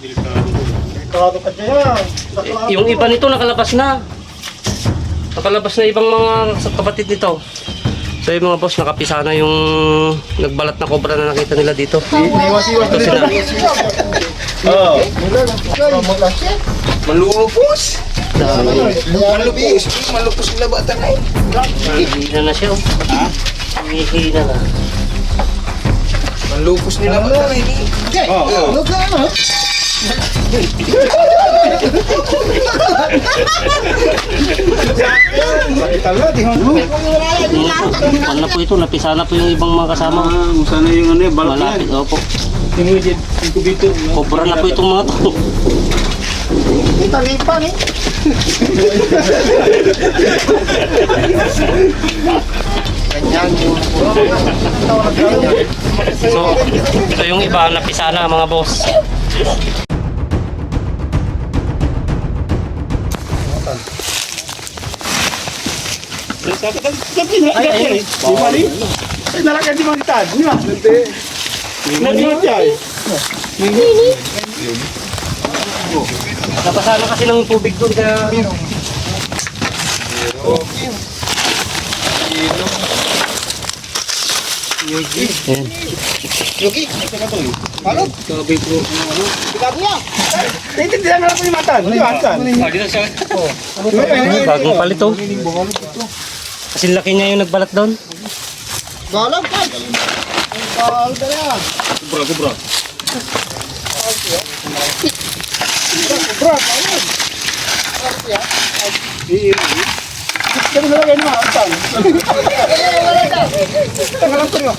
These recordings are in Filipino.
Delikado ka dyan. Yung iba nito nakalabas na. Nakalabas na ibang mga kapatid nito. So yung mga boss, nakapisa na yung nagbalat na cobra na nakita nila dito. Ito sila. Oo. Malulupos. Malupos. Malupos yung labatan na yun. Hihina na siya. Hihina na. Malupos nila labatan na yun. Oo. Pan na po ito, napisa na po yung ibang mga kasama. Sana yung ano yung balat na Malapit, opo. Immediate incubator. Cobra na po itong mga to. Talipan eh. So yung iba napisa na mga boss. Ay, nalakan di mangitan. Di ba? Nanti. Napasa na kasi ng tubig doon kaya... Ayan. Yogi. Halo. Sabi ko ano? Ikaw niya. Tintindihan na po yung mata. Di ba? Dito siya. Bagong palit oh. Kasi laki niya yung nagbalat doon. Galang ka. Galang ka na. Kubra. Bro, ano? Kami na lagay naman, Antan. Tanggalan ko nyo.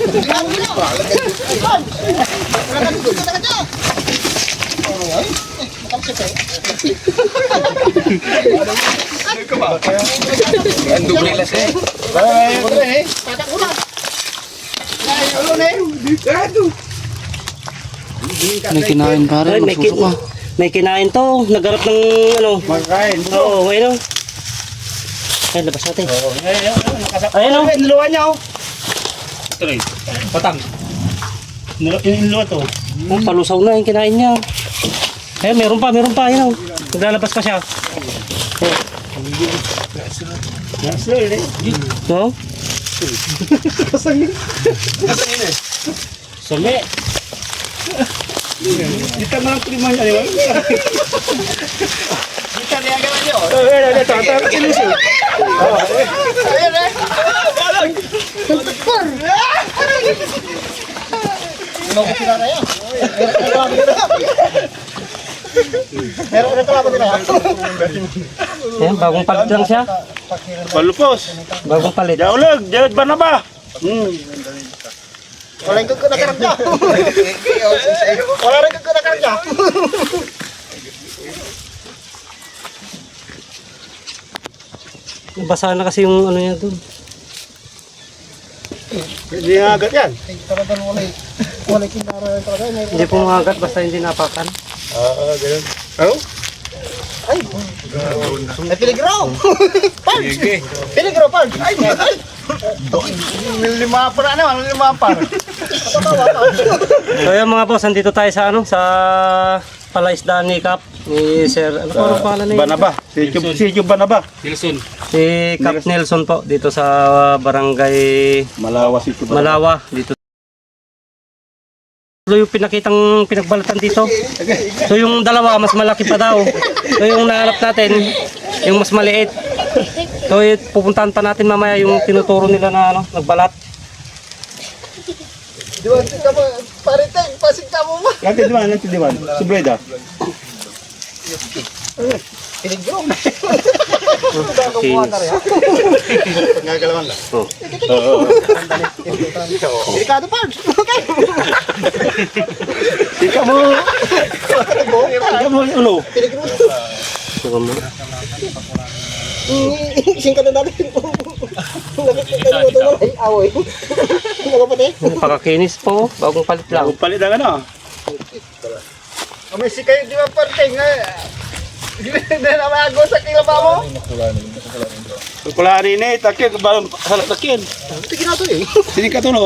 Ang dublilas eh. May kinain pare, magsusok ka. May kinain to, nagarap ng ano. Magkain. Oo, ayun oh. Ay, labas natin. Ayun o. Niluwa niya o. Ito rin. Patang. Niluwa to. Oh, palusaw na yung kinain niya. Ayun, meron pa, ayun oh. Naglalabas pa siya. Oh. Naslo eh. No? Kasangin. Sumi. Kita mo lang prima niya. Di ba? Kita niya gano'n niyo. Ayun, tatang kinuso. Ayun eh. Tagpar. Ano ko sila na yan? Meron reklamo nila. Ayun, bagong palit lang siya. Palupos. Bagong palit. Jaulag, jauh ba na ba? Wala rin kong nakarangya. Wala rin kong nakarangya. Basa na kasi yung ano niya doon. Hindi nga agad yan. Hindi po magat basta hindi napakan. Ganun. Ano? Ay, peligro! Pards! Peligro, Pards! Ay, ay! Lima pa na naman, lima pa. So yung mga boss, andito tayo sa ano, sa palaisdaan ni Cap, ni Sir, ano po ang pangalan niya? Banaba. Si Job Banaba. Nelson. Si Cap Nelson po, dito sa barangay Malawa si Job. Malawa, dito. So yung pinakitang pinagbalatan dito. So yung dalawa, mas malaki pa daw. So yung nahanap natin, yung mas maliit. So pupuntahan pa natin mamaya yung tinuturo nila na ano, nagbalat. Diwan, ka ba? Pariteng, pasig ka mo ba? Nanti diwan. Subreda. Peligro. Ngagalawan lang. Oo. Delikado, Pards. Ika mo. Ika mo yung ulo. Peligro. So, Singkat na natin. Nakikita mo ito na ay away. Ano pa tayo? pakakinis po, bagong palit lang. Palit lang ano? May si kayo di ba parteng hindi na maago sa kilaba mo? Kulani ni, takyo, balong salat takyan. Ito ginato eh. Sini ka to no?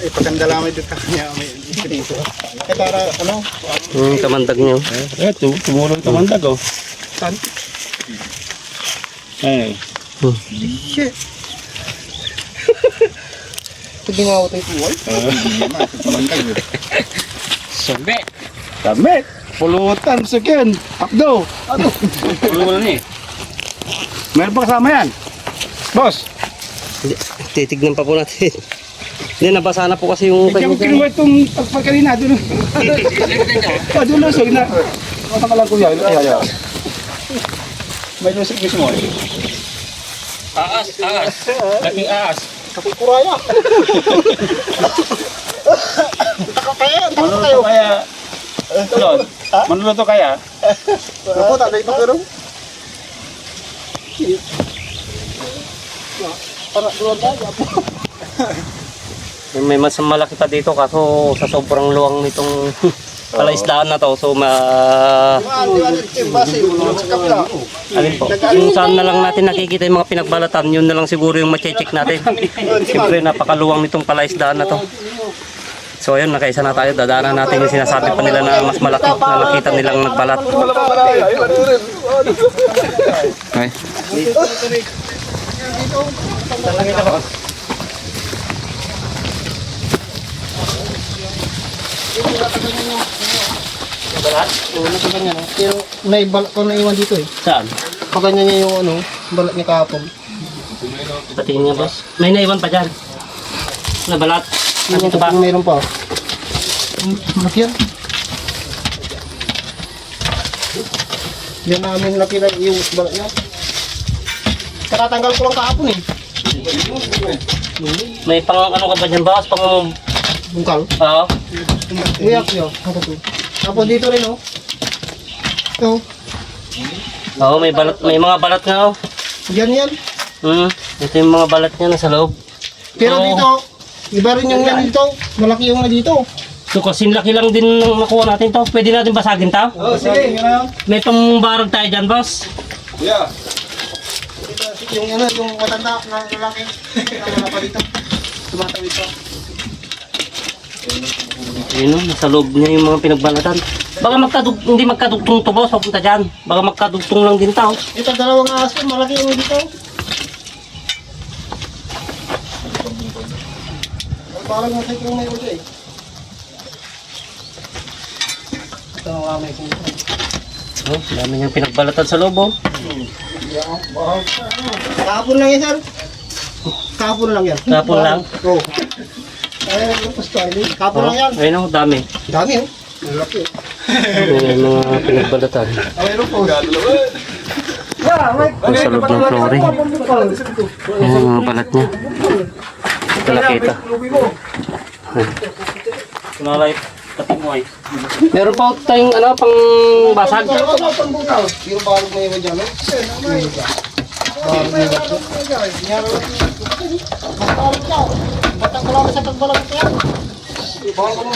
Ipaganda lang may dito kanya. Eh, para ano? Kamandag niyo. Tumulong kamandag oh. Tan? Eh. Shit. Pwede nga ako tayo tuwal? Sabi. Damit. Pulutan, sakyan. Akdo. Ano? Pulutan ni. Meron pa kasama yan? Boss. Titignan pa po natin. Hindi, nabasa na po kasi yung... Hindi mo kinuha itong pagpagkanina. Doon. Doon lusog na. Mata ka lang kuya. Ayaw. May lusog mismo eh. Aas. Laking aas. Kapikuraya. Manuluto kaya. Lord, manuluto kaya. Ako, tatay pa pero. Para doon tayo. May mas malaki pa dito kaso sa sobrang luwang nitong palaisdaan na to. So alin po? Yung saan na lang natin nakikita yung mga pinagbalatan, yun na lang siguro yung ma-check natin. Siyempre napakaluwang nitong palaisdaan na to. So ayun, nakaisa na tayo. Dadaanan natin yung sinasabi pa nila na mas malaki na nakita nilang nagbalat. Okay. Pero may balat ko na iwan dito eh. Saan? Paganya niya yung ano, balat niya kahapon. Patingin nga boss. May naiwan pa dyan. Nabalat. Yung Ito ba? meron pa. Malaki yan. Yan namin nakita yung balat niya. Katatanggal ko lang kahapon eh. May pang ano ka ba dyan boss? Pang... Bungkal. Oo. Uyak yun. Ako to. Tapos dito rin oh. Ito. Oo, may balat, may mga balat nga oh. Yan. Ito yung mga balat niya nasa loob. Pero Oo. dito, iba rin yung yan dito. Malaki yung na dito. So kasing laki lang din nung nakuha natin to. Pwede natin basagin to? Oh, sige. May pambarag tayo dyan boss. Yeah. Yung ano, yung matanda na lalaki. Wala pa dito. Tumatawid pa. Ayun oh, nasa loob niya yung mga pinagbalatan. Baka hindi magkadugtong to boss, papunta dyan. Baka magkadugtong lang din to. Ito dalawang aso, malaki yung dito. Parang masakit yung may ulo eh. Ito ang ramay kong ito. Oh, dami niyang pinagbalatan sa loob oh. Kahapon lang yan, sir. Kahapon lang yan. Kahapon lang? Oo. Ay, tapos to, kahapon lang yan. Ayun oh, dami. Dami oh. Malaki oh. May mga pinagbalatan. Mayroon po. Nasa loob ng flooring. Ayun yung mga balat niya. Ito nakita. Kunalay, katimoy. Meron pa tayong ano, pang basag. Yung balog na iba dyan, no? Balog na iba dyan. Balog na. Batang ko lang sa pagbalog ito yan. Balog mo.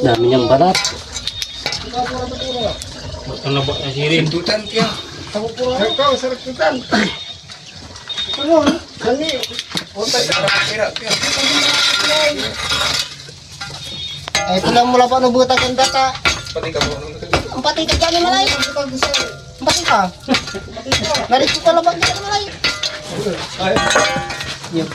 Dami niyang balat. Ano ba na sirin? Tutan kaya. Ikaw, sarap tutan. Ano? Kani. Untay. Ay, pulang mula pa nubutang ang data. Pati ka mo. Ang pati ka dyan, malay. Ang pati ka. Narito ka labang dyan, malay. Yan.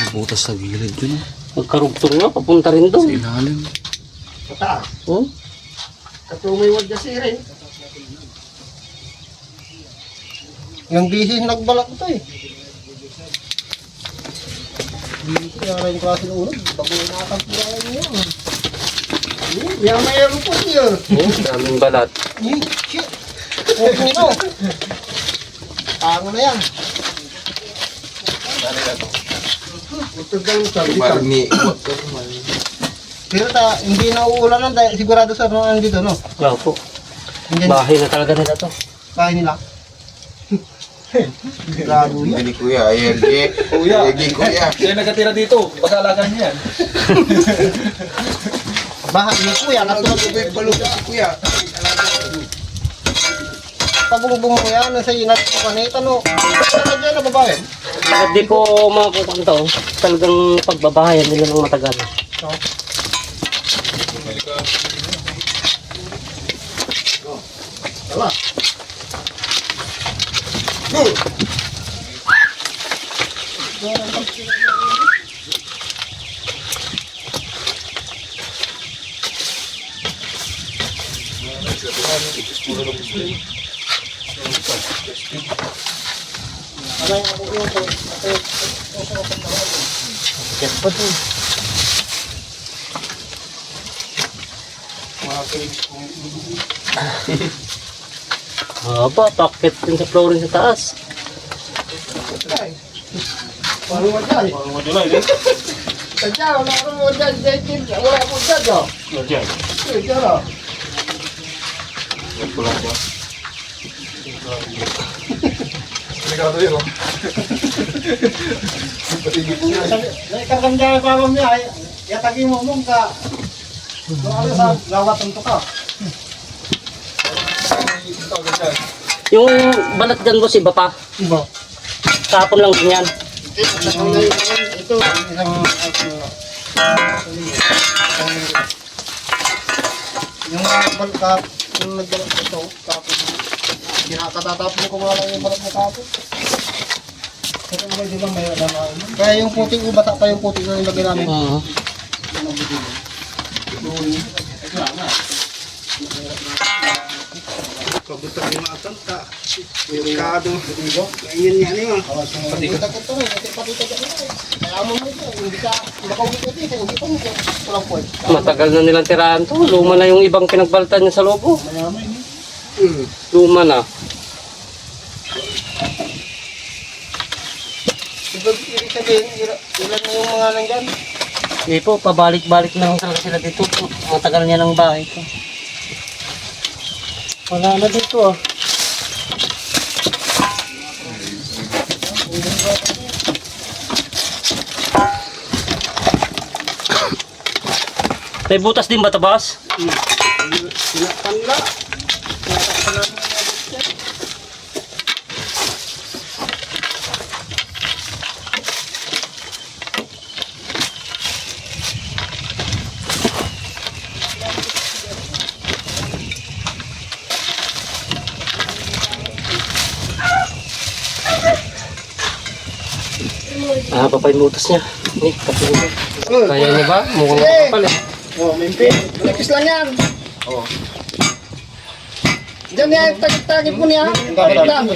Butas sa gilid dun. Magkarugtong nga, papunta rin doon. Ilalim. Mataas. Oh? At may wad kasi rin. Yung bisis nagbalak ito eh. Bisis kaya rin yung klase ng ulo. Bago nakakapirayan niyo. Yan mayroon po niyo. Oh, daming balat. Shit. Okay nito. Tango na yan. Parang ni Pero hindi na uulan dahil sigurado sa mga dito, no? Wow po. Hindi Bahay na talaga nila to. kaya nila. Sigurado yan. ni Kuya, ayagi. Ayagi Kuya. Siya nagkatira dito. Pag-alaga niya yan. Bahan ni kuya, natulog. Pabubong mo yan, nasa inat ko kanita, no? Ano dyan na babae? Bakit di po makakukuha to? Talagang pagbabahayan nila ng matagal. No? Tama. Yan pa din. Haba, packet din sa flooring sa taas. Paano mo dyan? Sadya, wala ko mo dyan, dyan, wala ko dyan, oh. Dyan, oh. Naikarkam dyan pa mo niya, yatagi mo mong ka. Kung ano sa gawat ang tuka. Yung balat dyan boss, iba pa. Iba. Kapon lang din yan. Ito, isang yung balkat, yung nagbalat ito, tapos kinakatatapon ko nga lang yung balat na tapos. Kaya yung puting ko, bata pa yung puting ko yung lagay namin. Kabuta yung mga tanta. Delikado. Ganyan yan yun. Takot to rin, patita dyan. Kaya mo mo ito, hindi ka makaulit ito, hindi pa mo walang point. Matagal na nilang tirahan to. Luma na yung ibang pinagbalatan niya sa lobo. Mayaman yun. Luma na. Ibig sabihin, ilan na yung mga nandyan? Hindi po, pabalik-balik na lang talaga sila dito. Matagal niya ng bahay ko. Wala na dito ah. May butas din ba ito, boss? Sinapanla. Ah, papay yung butas niya. Eh, kapag kaya niya ba? Mukhang makapal eh. Oh, mimpin. Lekis lang yan. Oh. Diyan yan, tagit-tagit mo niya. Tagit lang.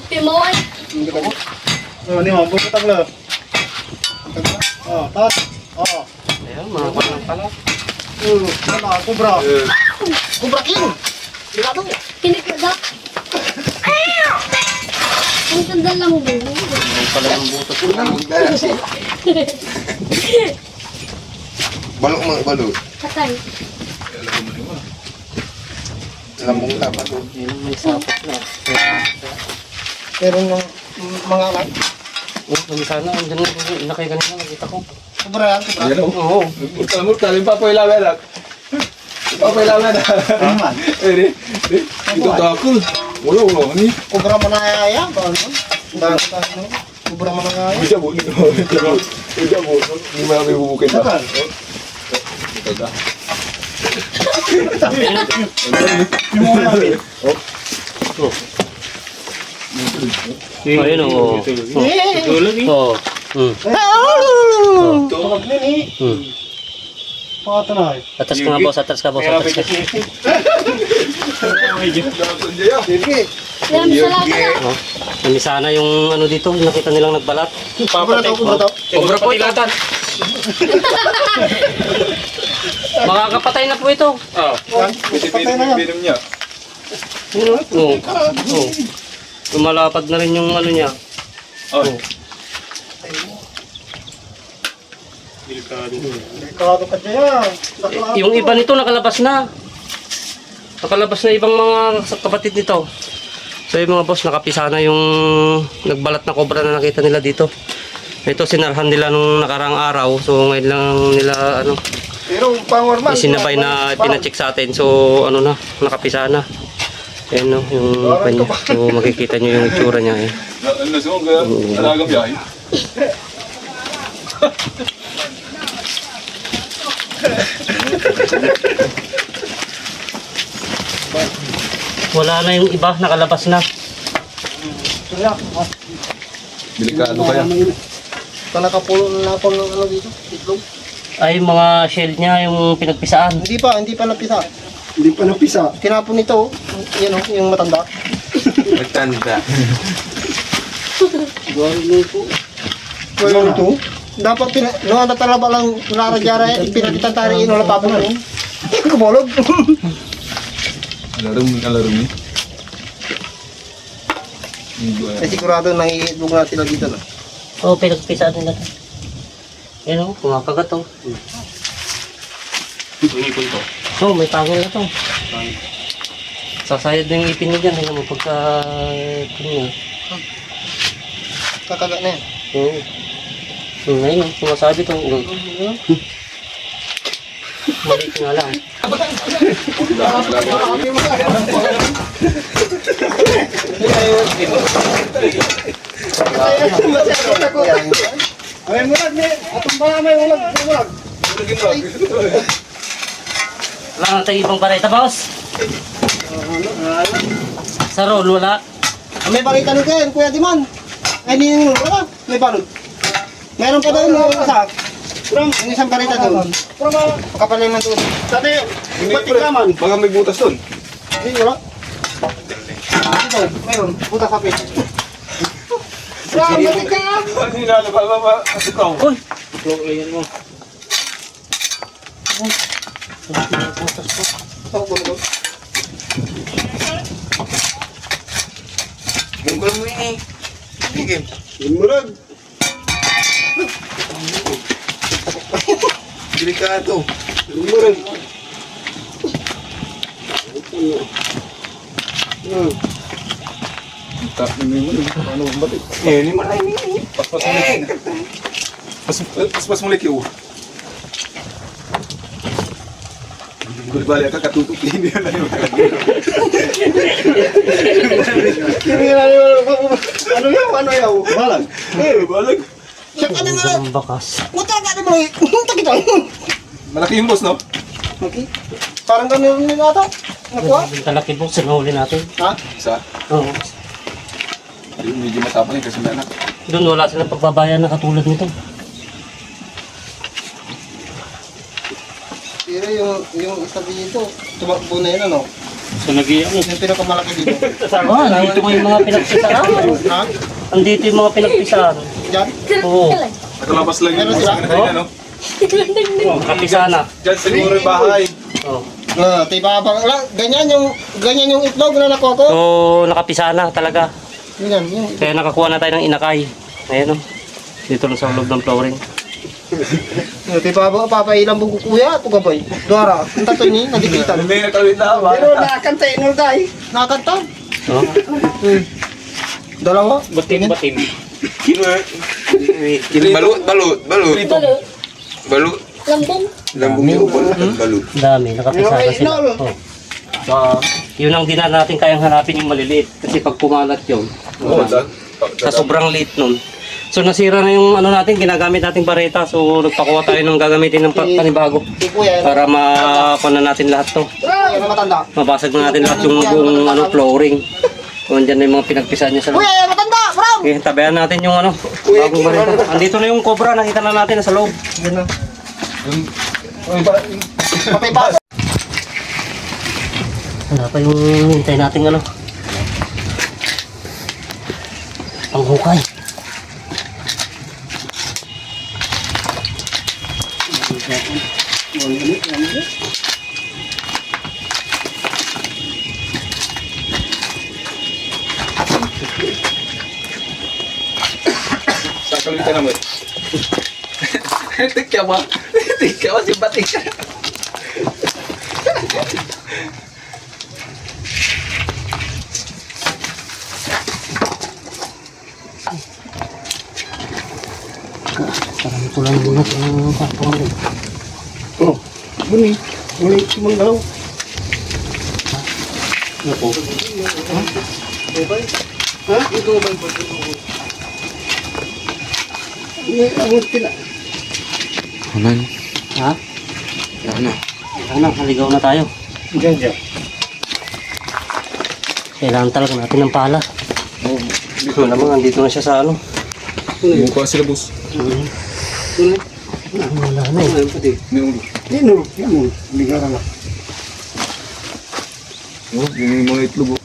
Pimoy. Oh, ni mo, butang lo. Oh, tat. Oh. Ayan, mga palang pala. Ano, kubra. Kubra king. Ligado. Kinikagak. Ang ganda lang mo. Mga pala yung butas niya. Balok mga balok. Patay. Lambong dapat. Yun, may sapot na. Pero yung mga anak. Oh, kami sana, andyan na, inakay kanina, nakita ko. Kubra yan, kubra. Ayan o. Oo. Murtal-murtal. Yung papoy lawan na. Papoy lawan na. Eh, ito takol. Wala. Ni. Kubra mo na yan. Kubra mo na yan. Bisa bu. Bisa bu. Hindi mo namin bubukin pa. Ito. Ayun o. Oo. Patanay. Atras ka nga boss, atras ka boss, atras ka. Yan, salamat na. Oh. Kami sana yung ano dito, nakita nilang nagbalat. Kubra to, kubra to. Obra po ilatan. Makakapatay na po ito. Patay na yan. Binom niya. Oo. Oo. Lumalapad na rin yung ano niya. Oh. Delikado ka dyan. Yung iba nito nakalabas na. Nakalabas na ibang mga kapatid nito. So yung mga boss, nakapisa na yung nagbalat na cobra na nakita nila dito. Ito sinarhan nila nung nakarang araw. So ngayon lang nila ano, Pero pang-normal. Isinabay na pinacheck sa atin. So ano na, nakapisa na. Ayan no, yung kanya. So makikita nyo yung itsura niya eh. Nasong ka, alagang biyahe. Wala na yung iba, nakalabas na. Delikado kaya. Ito nakapulo na ako ng ano dito, itlog. Ay, mga shell niya, yung pinagpisaan. Hindi pa napisa. Hindi pa napisa. Tinapon nito, yan yung matanda. Magtanda. Well, ito. Dapat noon na talaba lang naradyara pinagtantariin wala pa po rin. Kubolog. Alarm ni. Ay sigurado nang iitlog na sila dito na. Oo, pinagpisaan nila. Yan o, kumakagat o. Tumipon to. So, may tangol na to. Sasayad na yung ipin niya dyan. Tingnan mo, pagka... Tingnan. Kakagat na yan. Oo. So, ngayon, sumasabi to. Maliit nga lang. Ay mulag ni, atong ba may mulag. Wala nga tayo ibang pareta, boss. Sa roll, wala. May balita nun kayo, Kuya Diman. Ay ninyo wala, may balot. Meron pa doon yung isa. Yung isang balita doon. Kapalay man doon. Dati, patikaman. Baka may butas doon. Hindi, wala. Dito, meron. Puta kape. Bravo, matikam! Hindi na, baka ikaw. Uy! Oh, bulog. Bunggol mo eh. Sige. Murag. Delikado. Murag. Tak ni mo, ano ba ito? Eh, ni malay ni. Paspas mo leki. Paspas mo leki. Berbalik ka katutup ini na yun. Ano yaw? Balag. Balag. Siya ka na nga. Ang bakas. Muta ka na mo. Muta kita. Malaki yung boss, no? Okay. Parang ganun din ata. Nakuha? Yung talaki po, sinahuli natin. Ha? Isa. Oo. Ayun, medyo matapang yun kasi may anak. Doon wala silang pagbabayan na katulad nito. Pero yung isa dito, tumakbo na yun ano? So nag-iyan. Yung pinakamalaki dito. Ah, nandito mo yung mga pinagpisaan. Ha? Andito yung mga pinagpisaan. Diyan? Oo. Nakalabas lang yung Meron boss sila? na kanina, no? Nakapisaan na. Diyan siguro yung bahay. Oo. Tiba pa. Ganyan yung itlog na nakuha ko. So, nakapisaan na talaga. Ganyan, yung Kaya nakakuha na tayo ng inakay. Ayan o. Dito lang sa loob ng flooring. Tiba ba papailang buko kuya ito gabay. Dora, ang tato ni nadikitan. May nakawit na ba? Pero nakakanta inul dai. Nakakanta. Oh. Dalawa. Batim. Balut. Balut. Lambing. Lambung yung balut. Dami, nakapisaan na sila. Oh. Yun ang di na natin kayang hanapin yung maliliit. Kasi pag pumalat yun, sa sobrang liit nun. So nasira na yung ano natin, ginagamit nating bareta. So nagpakuha tayo ng gagamitin ng panibago. Si kuya. Para makuha na natin lahat to. Kuya na matanda. Mabasag na natin lahat yung buong ano, flooring. Kung andyan na yung mga pinagpisan niya sa loob. Kuya matanda, bro. Okay, tabayan natin yung ano, bagong bareta. Andito na yung cobra, nakita na natin sa loob. Yan na. Patay pa. Wala pa yung hintay nating ano. Panghukay. Sakal ka naman. Tikya ba? Tikya ba si Batik? Parang tulang muna itong kapong. Buni. Buni manggalaw. Nako. Ha? Ito ba yung Ini abot kina. Anan. Ha? Ano? Ano, naligaw na tayo. Diyan diyan. Kailangan talaga natin ng pala. Ito naman, andito na siya sa ano. Yung kuha sila, boss. Wala na eh. Ano pati? May ulo. Dino, yan. Bigara na. Oh, yung mga itlog.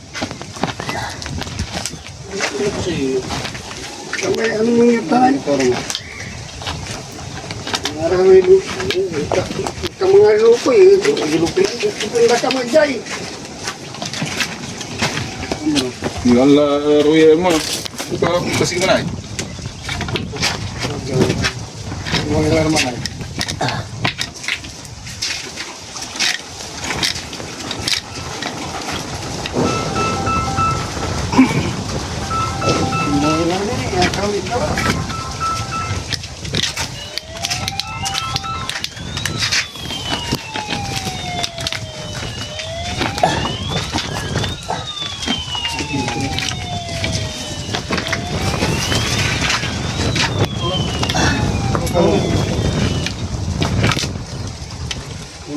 Kamay ano yung tayo? Marami lupo. Kamay lupo eh. Lupo na kamay jay. Yung ala, Roy, mo. Ikaw, kasi ka na eh. Mga larman ay.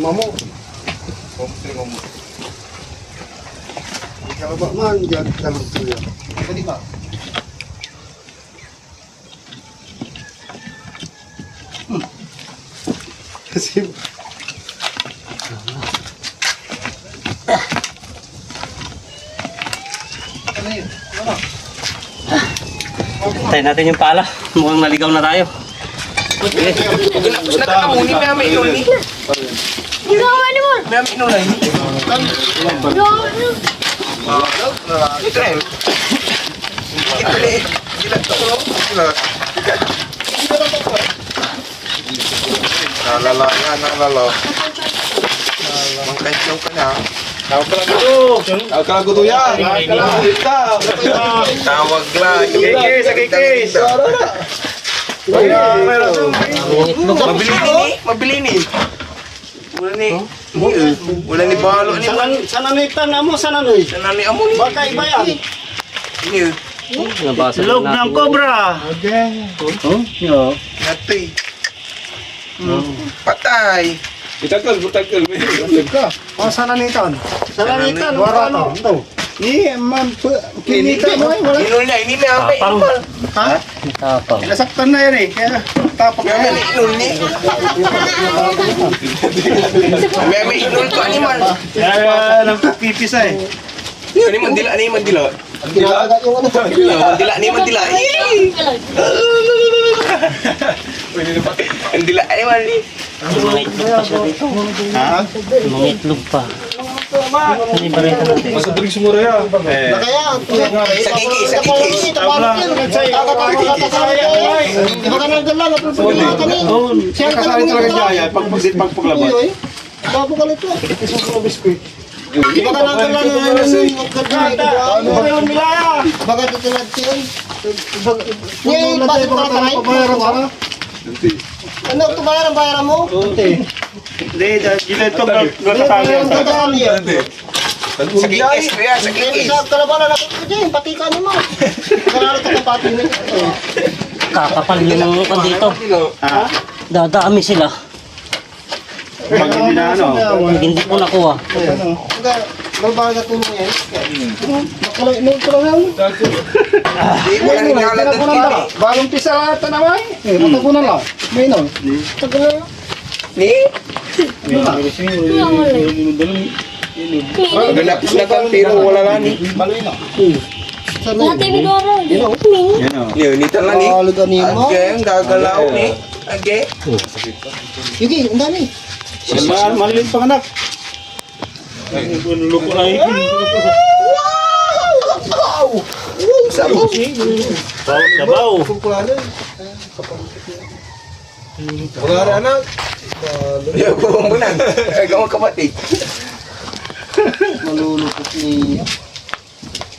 Mamo. Ikaw ba man diyan dalam tuya. Pwede ba? Kasi Tayo natin yung pala. Mukhang naligaw na tayo. Ginawa ni mo. Ginawa ni mo. Nalala yan, nalala. Mangkansyaw ka na. Tawag ka lang guto yan. Tawag lang. Kikis. Mabili ni. Wala ni balo ni man. sana ni tanamo sana ni. Sana ni amo ni. Baka iba yan. Ini. Nabasa Log na ng cobra. Okay. Oh, yo. Natoy. Patay. Itakal. Sana ni tan. Sana ni tan. Ano? Ni man kinita mo wala. Inul niya, ini na apa Tapang. inul. Ha? Tapang. Nasaktan na yan eh. Kaya tapak na yan. Inul ni. May inul to animal. Kaya nagpipisa eh. Ni mandila. Ginagagat yung ano. Mandila. Mandila animal ni. Mga itlog pa siya dito. Ha? Mga itlog pa. Ano yung balita natin? Masadring sumura ya. Na kaya. Sa kikis. Iba ka nang dala. Napulpulin ka ni. Siya ka lang talaga jaya. Pagpaglabas. Babo ka nito. Iba ka nang dala na ano yung milaya. Baga dito na yun. Ngayon, bakit ka taray? Ano ito bayaran mo? Hindi, gila ito. Sa kikis ko yan, sa kikis. Sa kalabanan ako ko dyan, patikan niyo mo. Karalo ka ng pati mo. Kakapal yung kan dito. Dadami sila. Pag hindi na ano. Hindi po nakuha. Magbaga tulong yan. Makulay mo ito lang. Di mo lang hinalat ng kini. Bagong pisa lahat na naman. Matagunan lang. May no. Tagal na. Ni? Ginawa Ganap na ka, pero wala lang ni. Baloy na. Dati may doro. Yan o. Nita lang ni. Kalugan niyo mo. Ageng, gagalaw ni. Ageng. Yugi, ang dami. Malilit pang anak. Lupo na ikin. Sabaw. Sabaw. Wala anak. Yo, mo na. Agaw kapatid. Malulupot niya.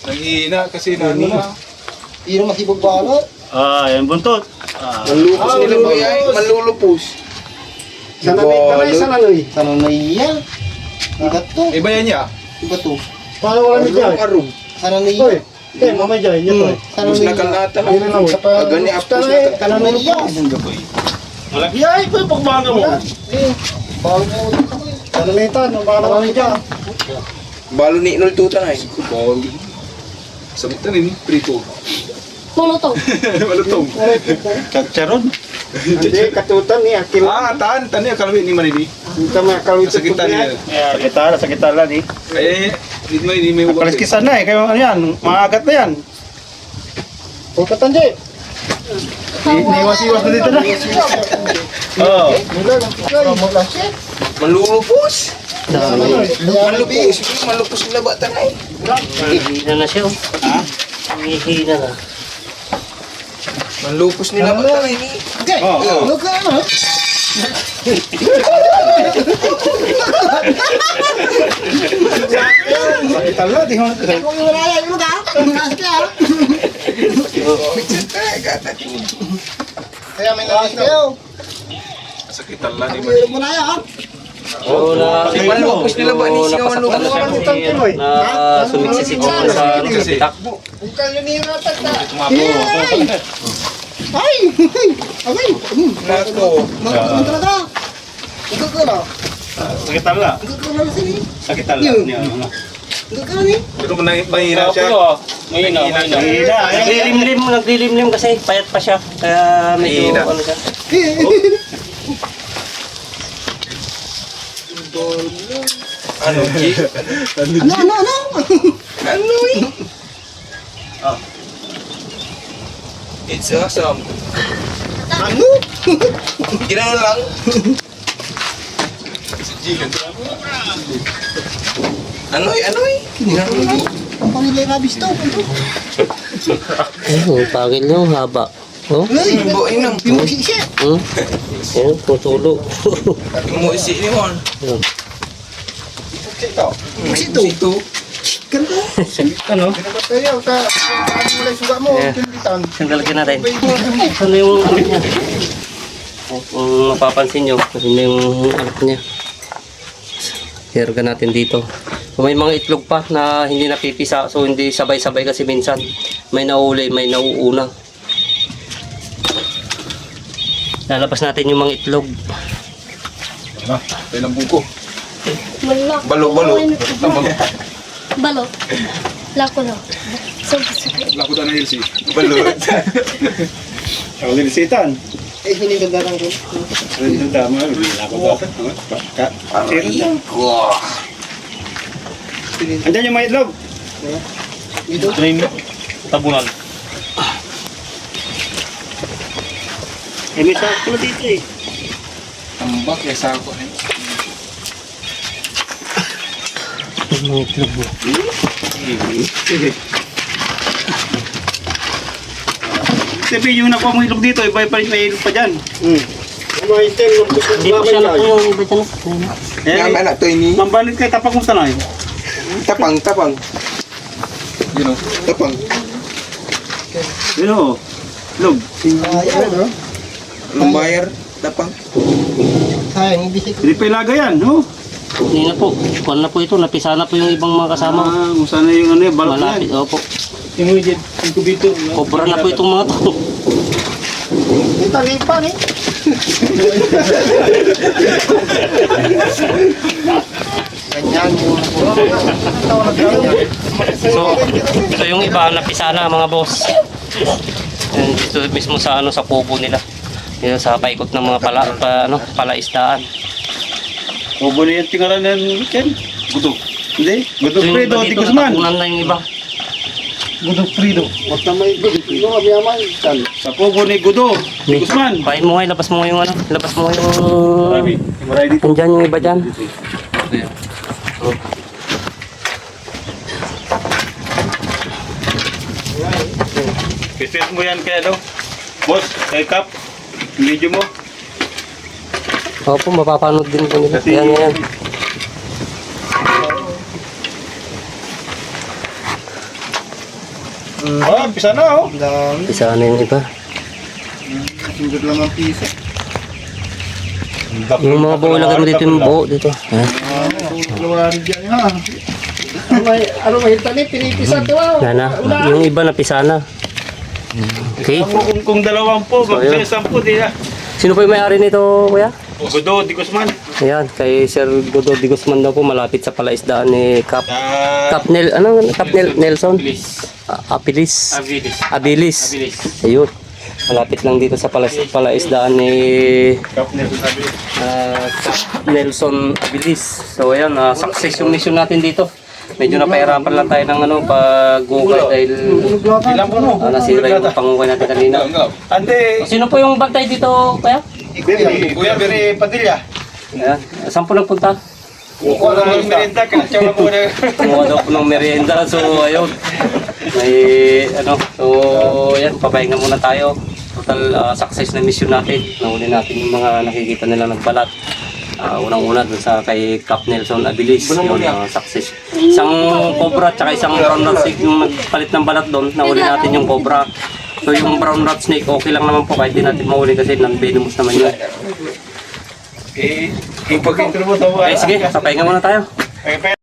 Nangihina kasi na ano na. Hindi na masibog balot. Ah, yan buntot. Malulupos nila ba yan? Malulupos. Sananoy. Sananoy yan. Iba to. Iba yan niya. Iba to. Paano wala may dyan? Arong. Sananoy Hoy, yan. mamay dyan, yun to. Mas nakalata na. Agani apos na. Sananoy yan. Yay, pa yung pagbaga mo. Sananoy tan, ang baka naman dyan. Balo ni Inol tuta na eh. Balo. Sabit na rin, prito. Molotov. Malutong. Charon. Hindi, katutan niya. Tan niya kalawin ni Manini. Kita makalawin Sa kita niya. Sa kita lang eh. Eh, di may ugat. Kaliskisan na eh, kayo ano yan, mga agat na yan. Pagkatan dyan. Niwas-iwas na dito na. Oo. Manlulupos. Malupos yung labatan na eh. Hihina na siya. Hihina na. Manlupos nila labatan na eh. Oo. Kita lang, di mo. Kaya may nalis kayo. Sakitan lang ni Manini. Muna yan. Oo na. Manlupos nila ba ni siya Napasaktan na siya kasi na sumiksi si Tito sa pitak. Bukan yun yung natak na. Tumapo. Ay! Ay! Nako. Magkakuman talaga. Magkakala. Sakitan lang. Magkakala na sini. Sakitan lang. Magkakala ni. Ito mo mahirap siya. Mahina. Naglilimlim kasi payat pa siya. Kaya medyo Mahina. ano siya. Ano, G? Ano? Ano eh? It's awesome. Ano? Ginawa lang. Si G kan. Anoy. Ginawa lang. Ang pamilya rabis to. Ayun, pagil niyo, haba. Oh? Ay! Boy nang. Yung siya. Ayun, tutulo. Mo si ni mon. Ito. Ganito. Ano? Kaya ka. Ano lang suga mo. Yeah. Kilitan. Sandalakin natin. Ano yung anak niya? Kung mapapansin nyo, kasi may yung anak niya. Hirga natin dito. Kung may mga itlog pa na hindi napipisa, so hindi sabay-sabay kasi minsan. May nauli, may nauuna. Lalabas natin yung mga itlog. Ilang buko. Malak. Balo. Balo. Lako na. Lako na yun si. Balo. Ang lilisitan. Eh, hinigagdarang ko. Ito tama. Ako ba? Andiyan yung mga itlog. Train. Tabunan. May sakto na dito eh. Tambak ya sa ako. Mga itlog mo. Sabi yung nakuha mong itlog dito, iba pa rin may itlog pa dyan. Hindi pa siya na po yung iba dyan. Yang anak to ini. Mambalit kay tapak mo tanay. Tapang. You know, tapang. Yun o. Itlog. Lumbayar, tapang. Sayang, ibisik. Hindi pa ilaga yan, no? Hindi na po. Kuwan na po ito. Napisa na po yung ibang mga kasama. Kung sana yung ano, balot na Malapit. yan. Opo. Immediate, inkubito. Cobra na po itong mga to. Ito, lipa ni. Ganyan mo. So yung iba napisa na mga boss. And dito mismo sa ano sa kubo nila. Dito sa paikot ng mga palaisdaan. Obo na yung tingaran ng Ken. Guto. Hindi? Guto So yung Fredo, iba di dito Guzman. natapunan na yung iba. Guto Fredo. Huwag na may gusto. Mabiyaman. Sa pogo ni Gudo, di Guzman. Pain mo nga, labas mo yung ano. Labas mo yung... Maray dito. Andyan yung iba dyan. Kisit mo yan kaya ano? Boss, kay Kap. Video mo. Opo, mapapanood din po nila. Kasi- Yan. Ah, pisa na oh. Dami. Isa na yung iba. Sundot lang ang piso. Yung mga buo, lagay mo dito yung buo dito. Ayan. Ano may tali, pinipisa to Yan na. Yung iba napisa na. Okay. Kung 20, So, ayun. 10, di na. Sino po yung may-ari nito, kuya? Gudo, di Guzman. Ayan, kay Sir Godo de Guzman daw po, malapit sa palaisdaan ni Cap. Nelson? Apilis. Abilis. Ayun. Malapit lang dito sa palaisdaan ni Cap Nelson Abilis. So ayan, success yung mission natin dito. Medyo napahirapan lang tayo ng pag-gugay dahil nasira yung pangugay natin kanina. Ante, Sino po yung bantay dito, kaya? Kuya Biri Padilla. Ayan, saan po nagpunta? Kuha na ng merienda, kanachaw na po na. Kumuha daw po ng merienda. So, ayun. May, so, yan, papahinga muna tayo. Total success na mission natin. Nahuli natin yung mga nakikita nila nagbalat. Unang-una dun sa kay Cap Nelson Abilis. Yun, success. Isang cobra at saka isang brown rat snake yung nagpalit ng balat doon. Nahuli natin yung cobra. So, yung brown rat snake, okay lang naman po kahit di natin mahuli kasi non-venomous naman yun. Ipag-intro mo ito. Okay, sige, papahinga muna tayo. Okay,